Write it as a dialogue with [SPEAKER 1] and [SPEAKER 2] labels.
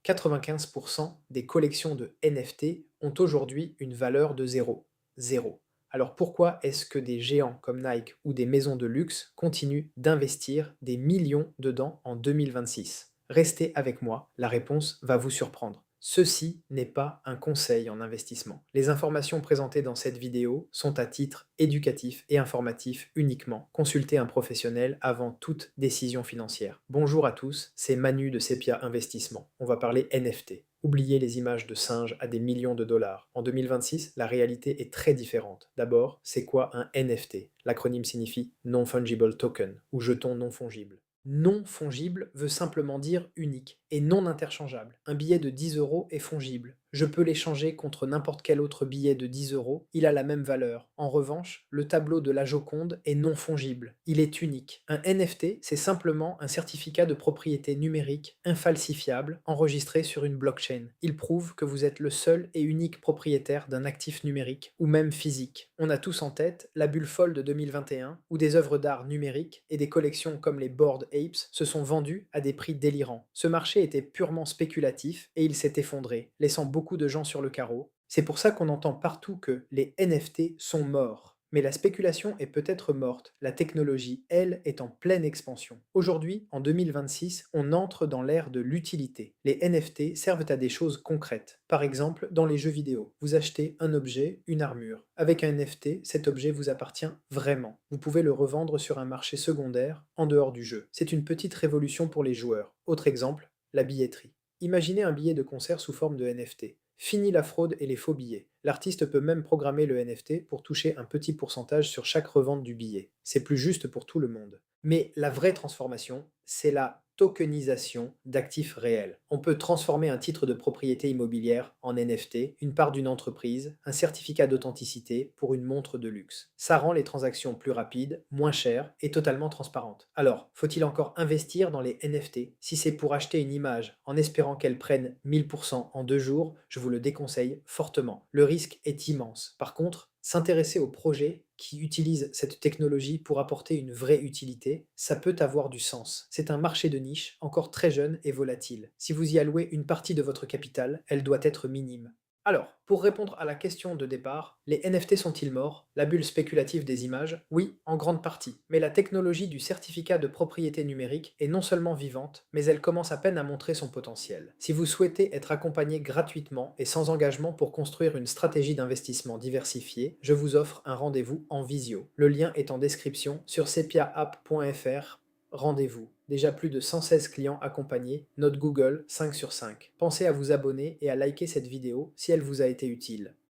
[SPEAKER 1] 95% des collections de NFT ont aujourd'hui une valeur de zéro. Zéro. Alors pourquoi est-ce que des géants comme Nike ou des maisons de luxe continuent d'investir des millions dedans en 2026? Restez avec moi, la réponse va vous surprendre. Ceci n'est pas un conseil en investissement. Les informations présentées dans cette vidéo sont à titre éducatif et informatif uniquement. Consultez un professionnel avant toute décision financière. Bonjour à tous, c'est Manu de Sepia Investissement. On va parler NFT. Oubliez les images de singes à des millions de dollars. En 2026, la réalité est très différente. D'abord, c'est quoi un NFT? L'acronyme signifie Non-Fungible Token, ou jeton non fongible. Non fongible veut simplement dire unique et non interchangeable. Un billet de 10 euros est fongible. Je peux l'échanger contre n'importe quel autre billet de 10 euros, il a la même valeur. En revanche, le tableau de la Joconde est non fongible. Il est unique. Un NFT, c'est simplement un certificat de propriété numérique infalsifiable enregistré sur une blockchain. Il prouve que vous êtes le seul et unique propriétaire d'un actif numérique ou même physique. On a tous en tête la bulle folle de 2021 où des œuvres d'art numériques et des collections comme les Bored Apes se sont vendues à des prix délirants. Ce marché était purement spéculatif et il s'est effondré, laissant beaucoup de gens sur le carreau. C'est pour ça qu'on entend partout que les NFT sont morts. Mais la spéculation est peut-être morte, la technologie, elle, est en pleine expansion. Aujourd'hui, en 2026, on entre dans l'ère de l'utilité. Les NFT servent à des choses concrètes. Par exemple, dans les jeux vidéo, vous achetez un objet, une armure. Avec un NFT, cet objet vous appartient vraiment. Vous pouvez le revendre sur un marché secondaire, en dehors du jeu. C'est une petite révolution pour les joueurs. Autre exemple, la billetterie. Imaginez un billet de concert sous forme de NFT. Fini la fraude et les faux billets. L'artiste peut même programmer le NFT pour toucher un petit pourcentage sur chaque revente du billet. C'est plus juste pour tout le monde. Mais la vraie transformation, c'est la tokenisation d'actifs réels. On peut transformer un titre de propriété immobilière en NFT, une part d'une entreprise, un certificat d'authenticité pour une montre de luxe. Ça rend les transactions plus rapides, moins chères et totalement transparentes. Alors, faut-il encore investir dans les NFT? Si c'est pour acheter une image en espérant qu'elle prenne 1000% en 2 jours, je vous le déconseille fortement. Le risque est immense. Par contre, s'intéresser aux projets qui utilisent cette technologie pour apporter une vraie utilité, ça peut avoir du sens. C'est un marché de niche, encore très jeune et volatile. Si vous y allouez une partie de votre capital, elle doit être minime. Alors, pour répondre à la question de départ, les NFT sont-ils morts? La bulle spéculative des images? Oui, en grande partie. Mais la technologie du certificat de propriété numérique est non seulement vivante, mais elle commence à peine à montrer son potentiel. Si vous souhaitez être accompagné gratuitement et sans engagement pour construire une stratégie d'investissement diversifiée, je vous offre un rendez-vous en visio. Le lien est en description sur sepiaapp.fr. Rendez-vous. Déjà plus de 116 clients accompagnés, note Google 5 sur 5. Pensez à vous abonner et à liker cette vidéo si elle vous a été utile.